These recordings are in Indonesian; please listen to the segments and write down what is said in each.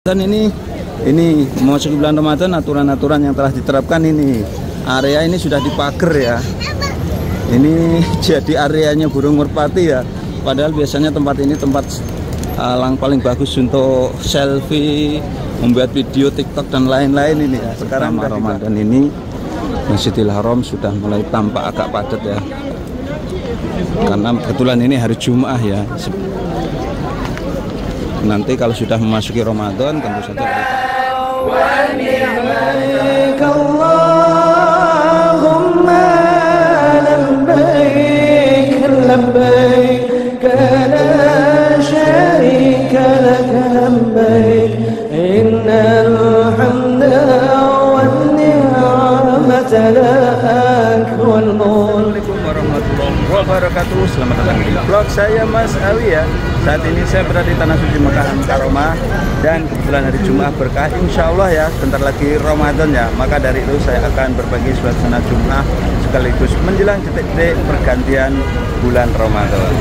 Dan ini memasuki bulan Ramadan, aturan-aturan yang telah diterapkan ini. Area ini sudah dipagar ya. Ini jadi areanya burung merpati ya. Padahal biasanya tempat ini tempat paling bagus untuk selfie, membuat video TikTok dan lain-lain ini ya. Sekarang Ramadan ini Masjidil Haram sudah mulai tampak agak padat ya. Karena kebetulan ini hari Jumat ya. Nanti kalau sudah memasuki Ramadan tentu saja Assalamualaikum warahmatullahi wabarakatuh. Selamat datang di vlog saya Mas Awi ya. Saat ini saya berada di Tanah Suci Mekah Mukarramah dan kebetulan hari Jumat berkah, insya Allah ya, bentar lagi Ramadan ya. Maka dari itu saya akan berbagi suasana Jumat sekaligus menjelang detik-detik pergantian bulan Ramadan.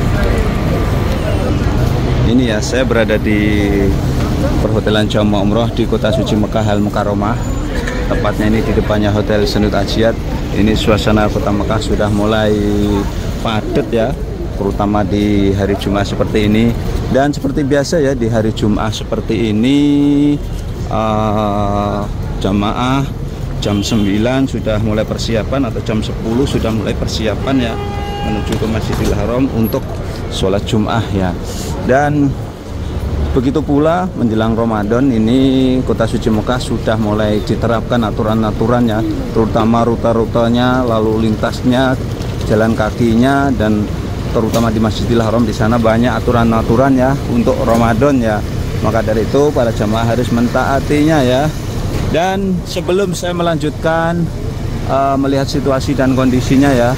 Ini ya, saya berada di perhotelan Jamaah Umroh di Kota Suci Mekah Al Mukarramah. Tepatnya ini di depannya Hotel Senut Ajiat. Ini suasana Kota Mekah sudah mulai padat ya, terutama di hari Jumat seperti ini. Dan seperti biasa ya, di hari Jumat seperti ini jamaah jam 9 sudah mulai persiapan, atau jam 10 sudah mulai persiapan ya, menuju ke Masjidil Haram untuk sholat Jumat ya. Dan begitu pula menjelang Ramadan ini Kota Suci Mekah sudah mulai diterapkan aturan-aturannya, terutama rute-rutenya, lalu lintasnya, jalan kakinya, dan terutama di Masjidil Haram di sana banyak aturan-aturan ya untuk Ramadan ya. Maka dari itu para jamaah harus mentaatinya ya. Dan sebelum saya melanjutkan melihat situasi dan kondisinya ya,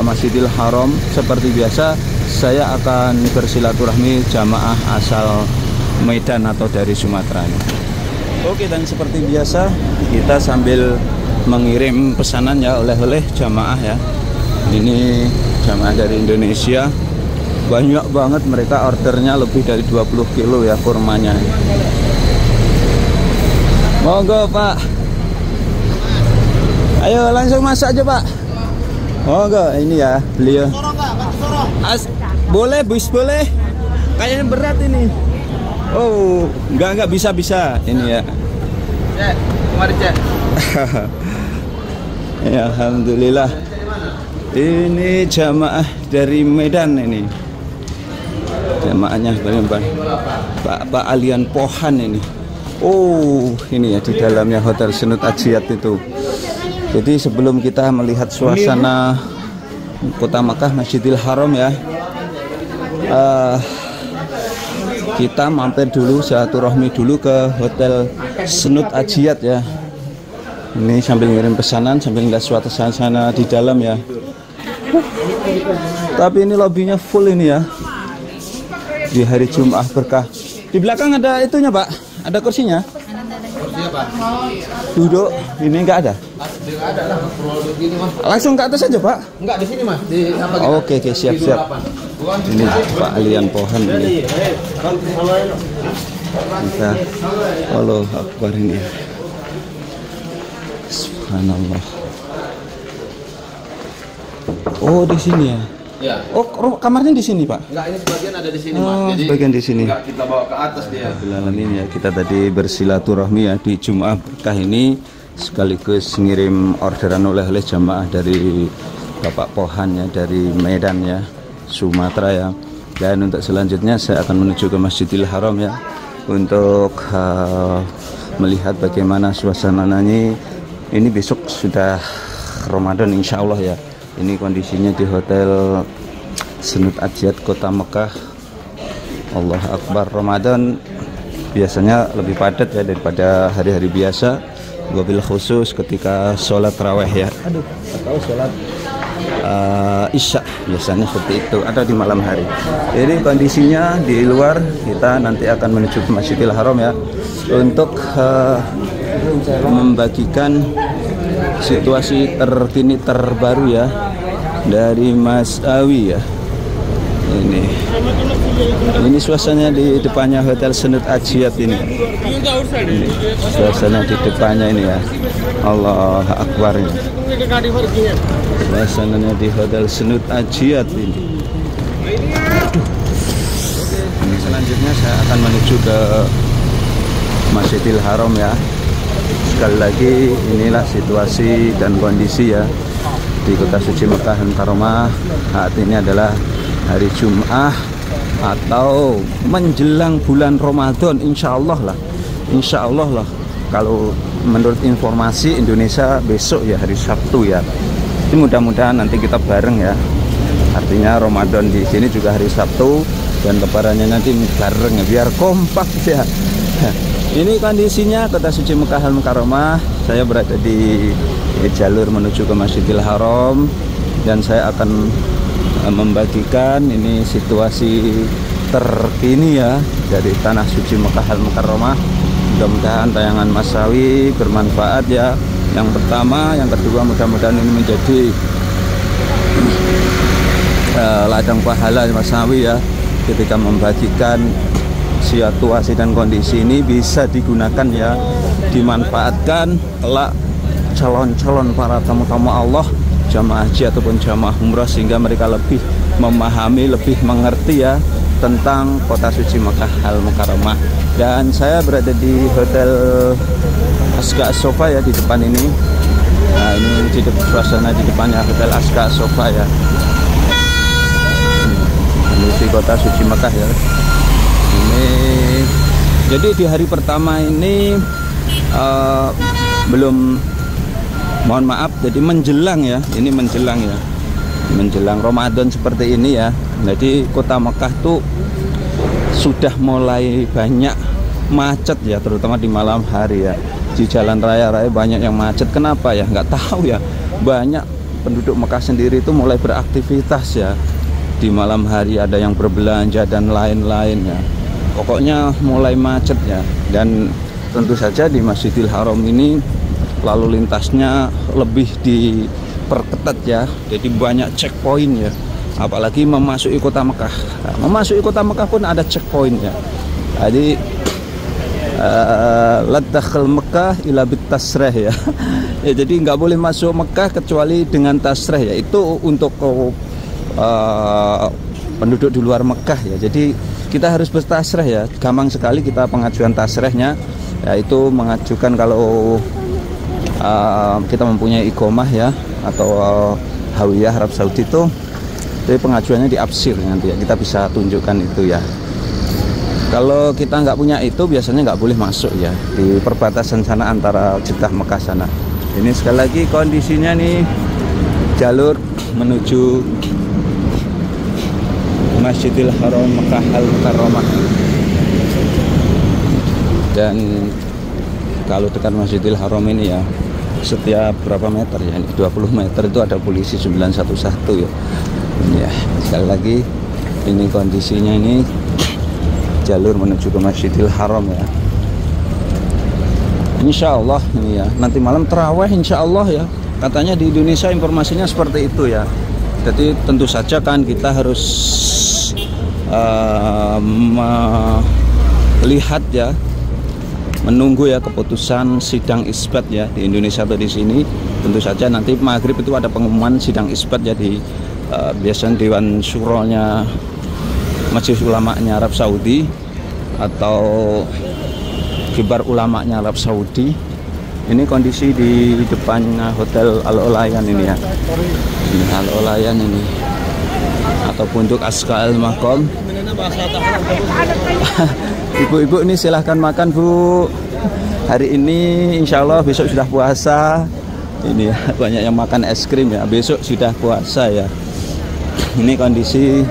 Masjidil Haram seperti biasa saya akan bersilaturahmi jamaah asal Medan atau dari Sumatera. Oke, dan seperti biasa kita sambil mengirim pesanan ya, oleh-oleh jamaah ya. Ini jamaah dari Indonesia, banyak banget mereka, ordernya lebih dari 20 kilo ya kurmanya. Monggo Pak, ayo langsung masak aja Pak. Monggo, ini ya beliau. Boleh bis, boleh. Kayaknya berat ini. Oh, enggak bisa ini ya. Cek, kemarin cek. Ya, alhamdulillah. Ini jamaah dari Medan ini. Jamaahnya Pak Alian Pohan ini. Oh, ini ya di dalamnya Hotel Senut Ajiat itu. Jadi sebelum kita melihat suasana Kota Mekah Masjidil Haram ya, kita mampir dulu, silaturahmi dulu ke Hotel Senut Ajiat ya. Ini sambil ngirim pesanan, sambil ngeliat suasana di dalam ya. Tapi ini lobbynya full ini ya, di hari Jumat berkah. Di belakang ada itunya Pak, ada kursinya. Kursinya Pak. Duduk, ini enggak ada. Langsung ke atas aja Pak. Enggak, di sini Mas. Oke, siap. Ini Pak Alian Pohan ini. Kita Allahu Akbar ini. Subhanallah. Oh, di sini ya. Ya. Oh, kamarnya di sini Pak? Enggak, ini sebagian ada di sini Mas. Jadi sebagian di sini. Enggak, kita bawa ke atas dia. Alhamdulillah ya, kita tadi bersilaturahmi ya di Jumat berkah ini, sekaligus ngirim orderan oleh jamaah dari Bapak Pohan ya, dari Medan ya, Sumatera ya. Dan untuk selanjutnya saya akan menuju ke Masjidil Haram ya, untuk melihat bagaimana suasananya. Ini besok sudah Ramadan insya Allah ya. Ini kondisinya di Hotel Senut Ajiat Kota Mekah. Allah Akbar, Ramadan biasanya lebih padat ya daripada hari-hari biasa, wabil khusus ketika sholat raweh ya, atau sholat isya, biasanya seperti itu, atau di malam hari. Jadi kondisinya di luar, kita nanti akan menuju ke Masjidil Haram ya, untuk membagikan situasi terkini terbaru ya dari Mas Awi ya. Ini suasananya di depannya Hotel Senut Ajiat ini. Suasana di depannya ini ya. Allah Akbar ini. Suasananya di Hotel Senut Ajiat ini. Ini selanjutnya saya akan menuju ke Masjidil Haram ya. Sekali lagi inilah situasi dan kondisi ya di kota suci Mekah Al-Mukarramah. Saat ini adalah hari Jumat atau menjelang bulan Ramadan, insya Allah lah. Kalau menurut informasi Indonesia besok ya hari Sabtu ya. Ini mudah-mudahan nanti kita bareng ya. Artinya Ramadan di sini juga hari Sabtu dan lebarannya nanti bareng ya, biar kompak ya. Ini kondisinya kota suci Mekah Al-Mukarramah. Saya berada di jalur menuju ke Masjidil Haram dan saya akan membagikan ini situasi terkini ya dari tanah suci Mekah Al-Mukarramah. Mudah-mudahan tayangan Mas Sawi bermanfaat ya. Yang pertama, yang kedua, mudah-mudahan ini menjadi ladang pahala Mas Sawi ya, ketika membagikan situasi dan kondisi ini bisa digunakan ya, dimanfaatkan kelak calon-calon para tamu-tamu Allah, jamaah haji ataupun jamaah umrah, sehingga mereka lebih memahami, lebih mengerti ya tentang kota suci Mekah Al-Mukarramah. Dan saya berada di Hotel Aska Sofa ya di depan ini. Nah, ini suasana di depannya Hotel Aska Sofa ya. Ini kota suci Mekah ya. Ini jadi di hari pertama ini belum, mohon maaf, jadi menjelang ya, ini menjelang ya, menjelang Ramadan seperti ini ya. Jadi kota Mekah tuh sudah mulai banyak macet ya, terutama di malam hari ya. Di jalan raya-raya banyak yang macet. Kenapa ya? Nggak tahu ya. Banyak penduduk Mekah sendiri itu mulai beraktivitas ya. Di malam hari ada yang berbelanja dan lain-lain ya. Pokoknya mulai macet ya. Dan tentu saja di Masjidil Haram ini lalu lintasnya lebih diperketat ya. Jadi banyak checkpoint ya. Apalagi memasuki kota Mekah. Nah, memasuki kota Mekah pun ada checkpoint ya. Jadi la dakhal Mekah illa bit tasrih ya. Ya, jadi nggak boleh masuk Mekah kecuali dengan tasrih ya. Itu untuk penduduk di luar Mekah ya. Jadi kita harus bertasrih ya. Gampang sekali kita pengajuan tasrihnya, yaitu mengajukan kalau kita mempunyai iqomah ya, atau hawiyah Arab Saudi itu. Jadi pengajuannya di Absir nanti ya, kita bisa tunjukkan itu ya. Kalau kita nggak punya itu biasanya nggak boleh masuk ya, di perbatasan sana antara Jeddah Mekah sana. Ini sekali lagi kondisinya nih, jalur menuju Masjidil Haram Mekah Al-Mukarramah. Dan kalau dekat Masjidil Haram ini ya, setiap berapa meter ya, 20 meter itu ada polisi 911 ya. Ya, sekali lagi ini kondisinya, ini jalur menuju ke Masjidil Haram ya. Insya Allah ini ya, nanti malam terawih insya Allah ya. Katanya di Indonesia informasinya seperti itu ya. Jadi tentu saja kan kita harus melihat ya, menunggu ya keputusan sidang isbat ya di Indonesia atau di sini. Tentu saja nanti maghrib itu ada pengumuman sidang isbat ya di biasanya Dewan Syuranya Majelis Ulamanya Arab Saudi atau Kibar Ulamanya Arab Saudi. Ini kondisi di depannya Hotel Al-Olayan ini ya. Ini Al-Olayan ini, ataupun untuk Aska Al-Maqam. Ibu-ibu ini silahkan makan Bu. Hari ini insya Allah, besok sudah puasa. Ini ya, banyak yang makan es krim ya. Besok sudah puasa ya. Ini kondisi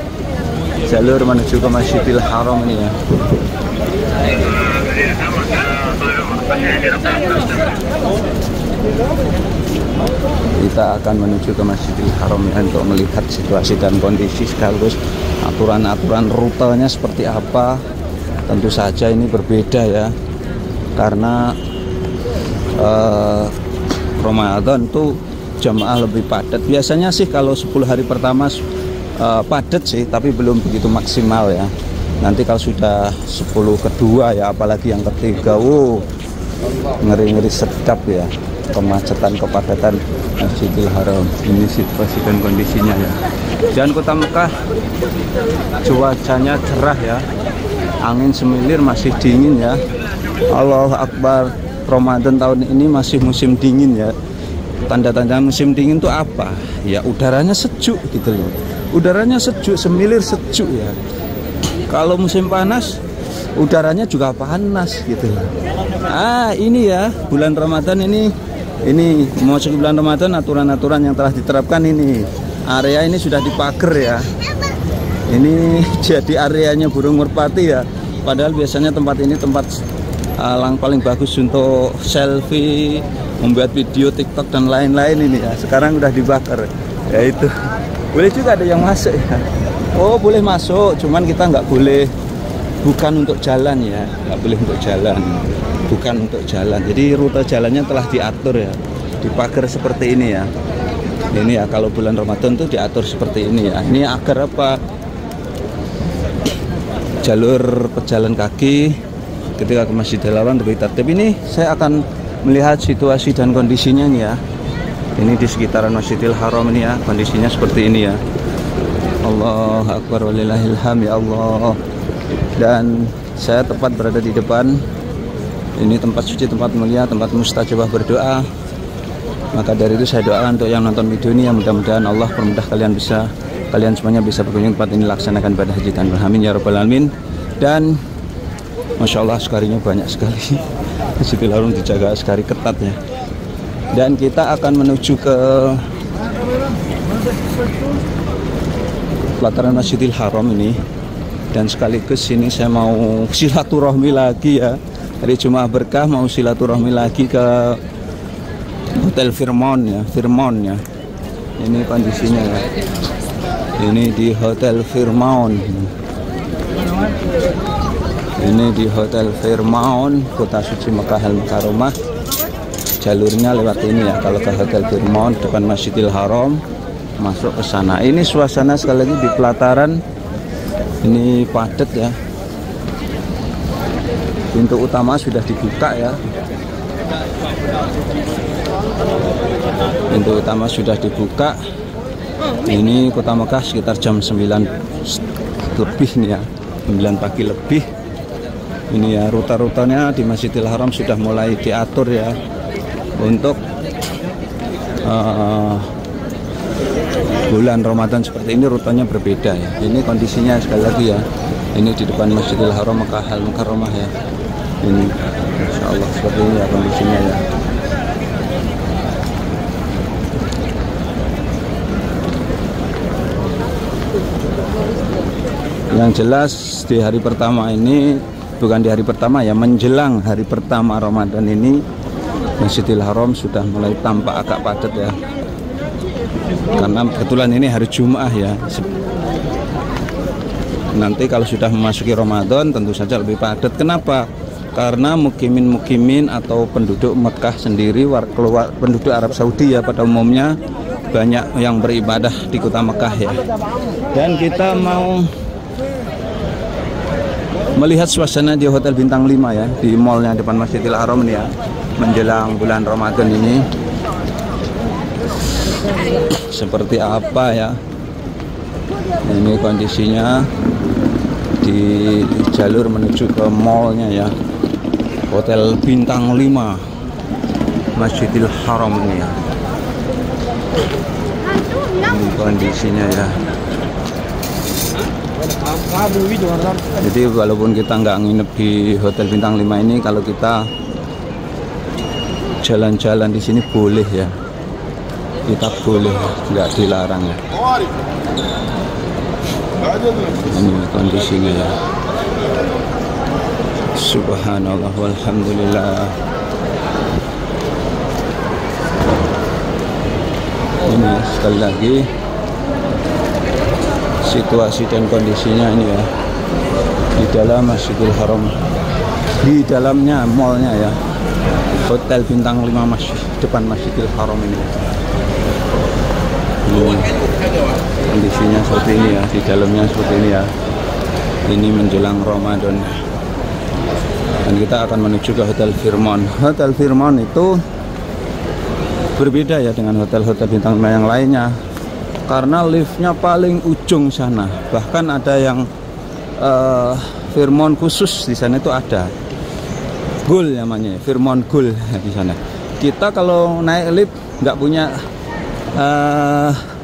jalur menuju ke Masjidil Haram ini ya. Kita akan menuju ke Masjidil Haram ya, untuk melihat situasi dan kondisi sekaligus aturan-aturan rutenya seperti apa. Tentu saja ini berbeda ya, karena Ramadan tuh jamaah lebih padat. Biasanya sih kalau 10 hari pertama padat sih, tapi belum begitu maksimal ya. Nanti kalau sudah 10 kedua ya, apalagi yang ketiga, ngeri-ngeri sedap ya, kemacetan, kepadatan Masjidil Haram. Ini situasi dan kondisinya ya. Dan Kota Mekah cuacanya cerah ya, angin semilir, masih dingin ya. Allahu Akbar, Ramadan tahun ini masih musim dingin ya. Tanda-tanda musim dingin itu apa? Ya udaranya sejuk gitu loh. Udaranya sejuk, semilir sejuk ya. Kalau musim panas, udaranya juga panas gitu loh. Ini ya, bulan Ramadan ini memasuki bulan Ramadan, aturan-aturan yang telah diterapkan ini. Area ini sudah dipagar ya. Ini jadi areanya burung merpati ya. Padahal biasanya tempat ini tempat paling bagus untuk selfie, membuat video TikTok dan lain-lain ini ya. Sekarang udah dibakar. Ya itu. Boleh juga ada yang masuk ya. Oh, boleh masuk, cuman kita nggak boleh, bukan untuk jalan ya. Nggak boleh untuk jalan. Bukan untuk jalan. Jadi rute jalannya telah diatur ya. Dipagar seperti ini ya. Ini ya, kalau bulan Ramadan tuh diatur seperti ini ya. Ini agar apa? Jalur pejalan kaki ketika ke Masjidil Haram lebih tertib. Ini saya akan melihat situasi dan kondisinya nih ya. Ini di sekitaran Masjidil Haram ini ya, kondisinya seperti ini ya. Allahu Akbar walillahil hamd ya Allah. Dan saya tepat berada di depan. Ini tempat suci, tempat mulia, tempat mustajabah berdoa. Maka dari itu saya doakan untuk yang nonton video ini, yang mudah-mudahan Allah permudah kalian semuanya bisa berkunjung tempat ini, laksanakan ibadah haji dan amin ya rabbal alamin. Dan Masya Allah, sekarinya banyak sekali. Masjidil Haram dijaga sekali ketat ya. Dan kita akan menuju ke pelataran Masjidil Haram ini. Dan sekaligus ini saya mau silaturahmi lagi ya. Hari Jumat Berkah mau silaturahmi lagi ke Hotel Firmon ya. Ini kondisinya ya. Ini di Hotel Firmon. Ini di Hotel Firmon, Kota Suci Mekah Al Mukarramah. Jalurnya lewat ini ya. Kalau ke Hotel Firmon depan Masjidil Haram, masuk ke sana. Ini suasana sekali lagi di pelataran. Ini padat ya. Pintu utama sudah dibuka ya. Pintu utama sudah dibuka. Ini Kota Mekah sekitar jam 9 lebih nih ya. 9 pagi lebih. Ini ya, rute-rutenya di Masjidil Haram sudah mulai diatur ya. Untuk bulan Ramadan seperti ini rutenya berbeda ya. Ini kondisinya sekali lagi ya. Ini di depan Masjidil Haram Mekah Al Mukarramah ya. Ini Insya Allah seperti ini ya kondisinya ya. Yang jelas di hari pertama ini, bukan di hari pertama ya, menjelang hari pertama Ramadan ini, Masjidil Haram sudah mulai tampak agak padat ya. Karena kebetulan ini hari Jumat ya. Nanti kalau sudah memasuki Ramadan tentu saja lebih padat. Kenapa? Karena mukimin atau penduduk Mekah sendiri, penduduk Arab Saudi ya pada umumnya, banyak yang beribadah di Kota Mekah ya. Dan kita mau melihat suasana di Hotel Bintang 5 ya, di mallnya depan Masjidil Haram ini ya, menjelang bulan Ramadan ini. Seperti apa ya. Ini kondisinya di jalur menuju ke mallnya ya, Hotel Bintang 5 Masjidil Haram ini ya. Ini kondisinya ya. Jadi walaupun kita nggak nginep di Hotel Bintang 5 ini, kalau kita jalan-jalan di sini boleh ya. Kita boleh, nggak dilarang ya. Ini kondisinya ya. Subhanallah walhamdulillah. Ini sekali lagi situasi dan kondisinya ini ya, di dalam Masjidil Haram, di dalamnya mallnya ya, Hotel Bintang 5 depan Masjidil Haram ini. kondisinya seperti ini ya, di dalamnya seperti ini ya. Ini menjelang Ramadan. Dan kita akan menuju ke Hotel Fairmont. Hotel Fairmont itu berbeda ya dengan hotel-hotel bintang 5 yang lainnya, karena liftnya paling ujung sana. Bahkan ada yang Fairmont khusus di sana itu ada. Gold namanya, Fairmont Gold di sana. Kita kalau naik lift nggak punya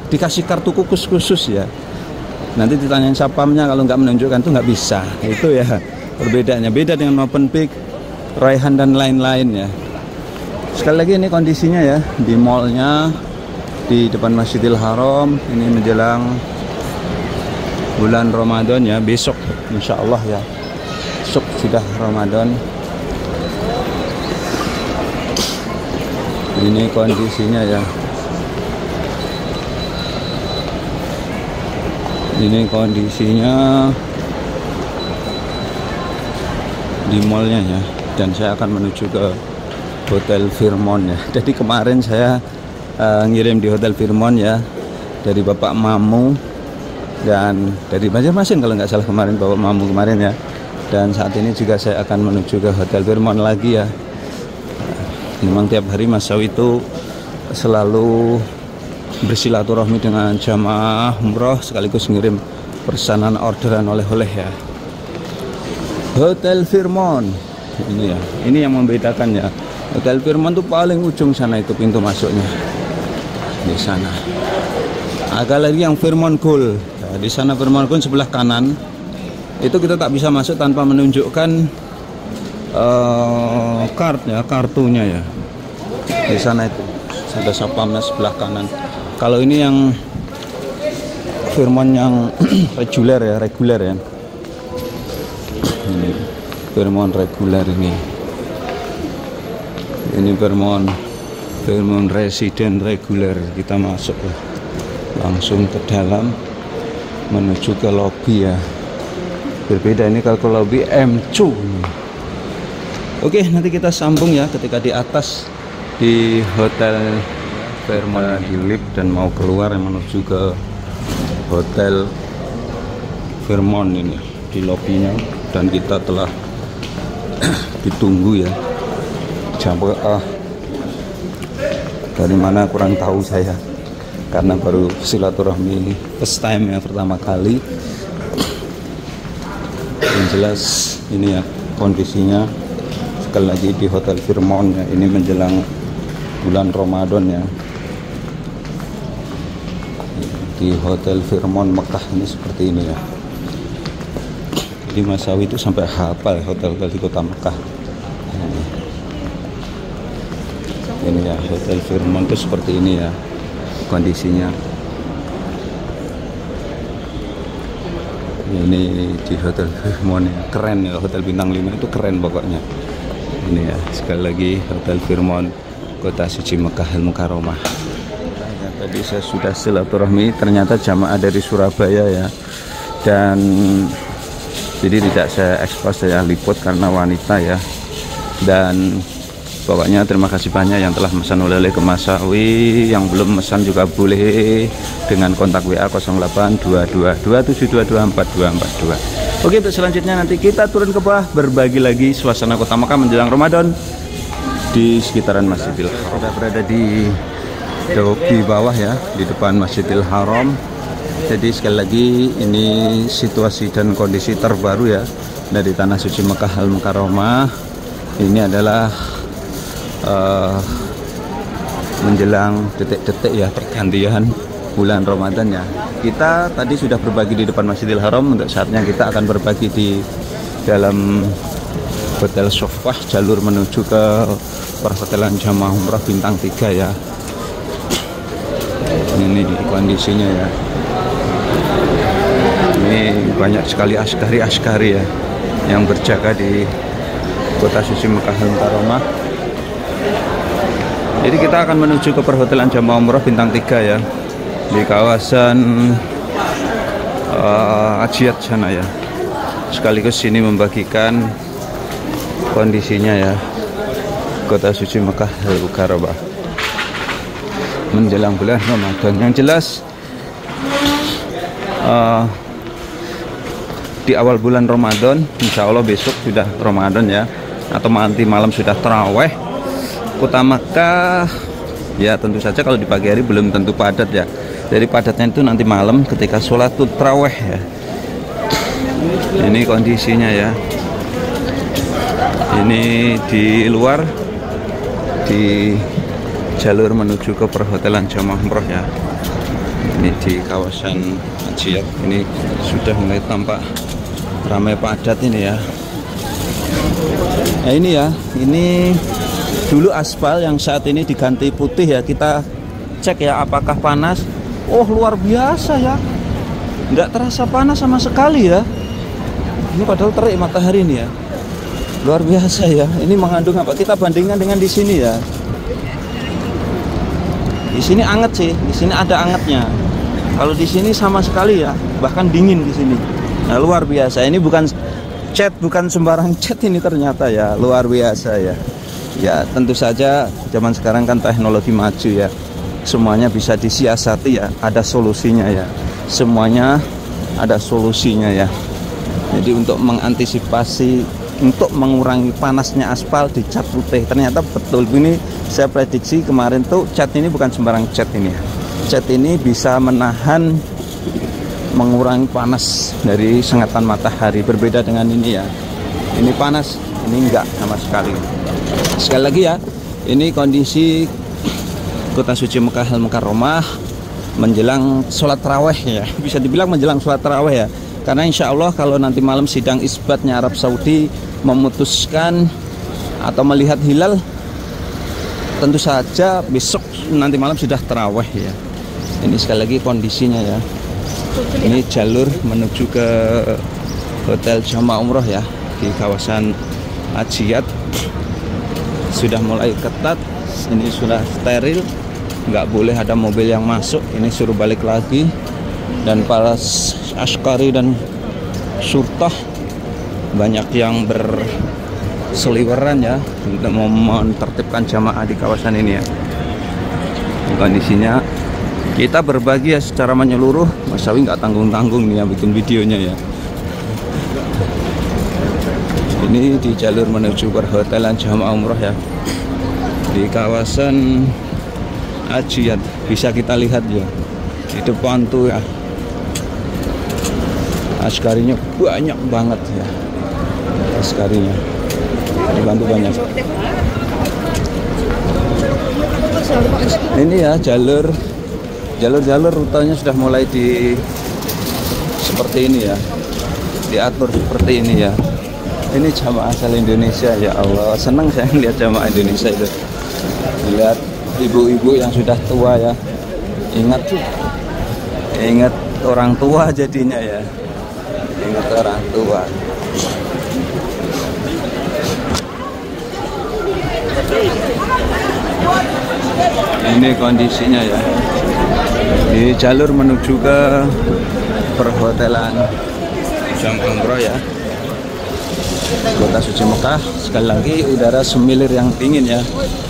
dikasih kartu khusus ya. Nanti ditanyain sapamnya, kalau nggak menunjukkan tuh nggak bisa. Itu ya perbedaannya. Beda dengan Movenpick, Raihan dan lain-lain ya. Sekali lagi ini kondisinya ya di mallnya di depan Masjidil Haram. Ini menjelang bulan Ramadan ya, besok insya Allah ya. Besok sudah Ramadan. Ini kondisinya ya. Ini kondisinya di mallnya ya, dan saya akan menuju ke Hotel Fairmont ya. Jadi kemarin saya ngirim di Hotel Fairmont ya, dari Bapak Mamu dan dari Banjarmasin kalau nggak salah kemarin, Bapak Mamu kemarin ya. Dan saat ini juga saya akan menuju ke Hotel Fairmont lagi ya. Memang tiap hari Mas Sawi itu selalu bersilaturahmi dengan jamaah umroh, sekaligus ngirim pesanan orderan oleh-oleh ya. Hotel Fairmont ini ya, ini yang membedakan ya. Hotel Fairmont itu paling ujung sana, itu pintu masuknya di sana. Agak lagi yang Fairmont Gold ya, di sana Fairmont Gold sebelah kanan itu kita tak bisa masuk tanpa menunjukkan kartunya ya. Di sana itu ada sapamnya sebelah kanan. Kalau ini yang Fairmont yang reguler ya, ini Fairmont reguler ini. Ini Fairmont Resident reguler. Kita masuk langsung ke dalam menuju ke lobby ya. Berbeda ini kalau ke lobby M2. Oke, nanti kita sambung ya ketika di atas di Hotel Fairmont di lift dan mau keluar menuju ke Hotel Fairmont ini di lobbynya, dan kita telah ditunggu ya. Jamaah dari mana kurang tahu saya, karena baru silaturahmi first time ya, pertama kali. Yang jelas ini ya kondisinya sekali lagi di Hotel Fairmont ya. Ini menjelang bulan Ramadan ya. Di Hotel Fairmont Mekah ini seperti ini ya. Jadi Mas Sawi itu sampai hafal hotel-hotel di kota Mekah. Ini ya Hotel Fairmont itu seperti ini ya kondisinya. Ini di Hotel Fairmont ya, keren ya, hotel bintang 5 itu keren pokoknya. Ini ya sekali lagi Hotel Fairmont Kota Suci Mekah Al Mukarramah. Tadi saya sudah silaturahmi, ternyata jamaah dari Surabaya ya, dan jadi tidak saya ekspos, saya liput karena wanita ya. Dan pokoknya terima kasih banyak yang telah memesan oleh-oleh ke Mas Sawi. Yang belum memesan juga boleh dengan kontak WA 082227224242. Oke, untuk selanjutnya nanti kita turun ke bawah berbagi lagi suasana kota Mekah menjelang Ramadan di sekitaran Masjidil Haram. Kita berada di bawah ya, di depan Masjidil Haram. Jadi sekali lagi ini situasi dan kondisi terbaru ya dari Tanah Suci Mekah Al Mukarramah. Ini adalah menjelang detik-detik ya pergantian bulan Ramadan ya. Kita tadi sudah berbagi di depan Masjidil Haram, untuk saatnya kita akan berbagi di dalam Hotel Sofah, jalur menuju ke perhotelan jamaah umrah bintang 3 ya. Ini kondisinya ya. Ini banyak sekali askari ya yang berjaga di Kota Suci Mekah Al Mukarramah. Jadi kita akan menuju ke perhotelan jamaah umrah bintang 3 ya, di kawasan Ajiat sana ya. Sekaligus ini membagikan kondisinya ya Kota Suci Mekah Al Mukarramah menjelang bulan Ramadan. Yang jelas di awal bulan Ramadan. Insya Allah besok sudah Ramadan ya, atau nanti malam sudah taraweh. Kota Makkah ya tentu saja kalau di pagi hari belum tentu padat ya. Jadi padatnya itu nanti malam ketika sholat taraweh ya. Ini kondisinya ya. Ini di luar, di jalur menuju ke perhotelan Jamaah Umroh ya. Ini di kawasan Hajiat. Ini sudah mulai tampak ramai padat ini ya. Nah ini ya, ini dulu aspal yang saat ini diganti putih ya. Kita cek ya apakah panas. Oh luar biasa ya, nggak terasa panas sama sekali ya. Ini padahal terik matahari ini ya, luar biasa ya. Ini mengandung apa? Kita bandingkan dengan di sini ya. Di sini anget sih, di sini ada angetnya. Kalau di sini sama sekali ya, bahkan dingin di sini. Nah luar biasa. Ini bukan cat, bukan sembarang cat ini ternyata ya, luar biasa ya. Ya tentu saja zaman sekarang kan teknologi maju ya. Semuanya bisa disiasati ya, ada solusinya ya. Semuanya ada solusinya ya. Jadi untuk mengantisipasi, untuk mengurangi panasnya aspal dicat putih. Ternyata betul, ini saya prediksi kemarin tuh cat ini bukan sembarang cat ini ya. Cat ini bisa menahan, mengurangi panas dari sengatan matahari. Berbeda dengan ini ya. Ini panas, ini enggak sama sekali. Sekali lagi ya, ini kondisi Kota Suci Mekah Al-Mukarramah menjelang sholat taraweh ya. Bisa dibilang menjelang sholat taraweh ya. Karena insya Allah kalau nanti malam sidang isbatnya Arab Saudi memutuskan atau melihat hilal, tentu saja besok nanti malam sudah taraweh ya. Ini sekali lagi kondisinya ya. Ini jalur menuju ke Hotel Jamaah Umroh ya, di kawasan Hajiat. Sudah mulai ketat. Ini sudah steril, nggak boleh ada mobil yang masuk. Ini suruh balik lagi. Dan para askari dan surtah banyak yang berseliweran ya untuk menertibkan jamaah di kawasan ini ya. Kondisinya kita berbagi ya secara menyeluruh. Mas Sawi nggak tanggung-tanggung nih ya bikin videonya ya. Ini di jalur menuju perhotelan Jamaah Umroh ya, di kawasan Hajiat. Bisa kita lihat ya di depan tuh ya, askarinya banyak banget ya. Askarinya dibantu banyak. Ini ya jalur rutenya sudah mulai seperti ini ya, diatur seperti ini ya. Ini jamaah asal Indonesia ya Allah, senang saya lihat jamaah Indonesia itu. Lihat ibu-ibu yang sudah tua ya, ingat orang tua jadinya ya. Ingat orang tua. Ini kondisinya ya, di jalur menuju ke perhotelan Jamaah Umroh ya, Kota Suci Mekah. Sekali lagi udara semilir yang dingin ya.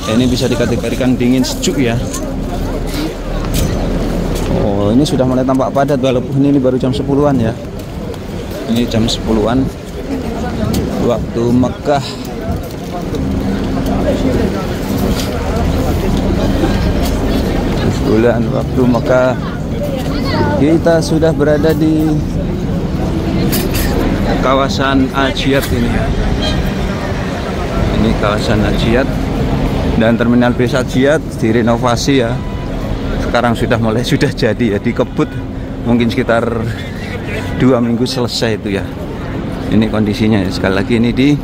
Ini bisa dikategorikan dingin sejuk ya. Oh ini sudah mulai tampak padat walaupun ini baru jam 10-an ya. Ini jam 10-an waktu Mekah. Bulan waktu Mekah. Kita sudah berada di kawasan Hajiat ini ya. Ini kawasan Hajiat dan terminal bis Hajiat direnovasi ya. Sekarang sudah jadi ya, dikebut mungkin sekitar 2 minggu selesai itu ya. Ini kondisinya ya. Sekali lagi ini di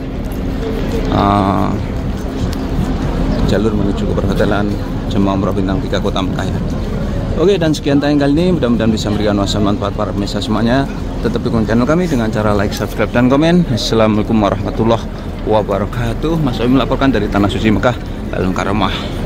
jalur menuju ke perhotelan Jamaah Umroh Bintang 3 Kota Mekah ya. Oke, dan sekian tayang kali ini, mudah-mudahan bisa memberikan wawasan manfaat para pemirsa semuanya. Tetap dukung channel kami dengan cara like, subscribe, dan komen. Assalamualaikum warahmatullahi wabarakatuh. Mas Sawi melaporkan dari Tanah Suci Mekah Al-Mukarramah.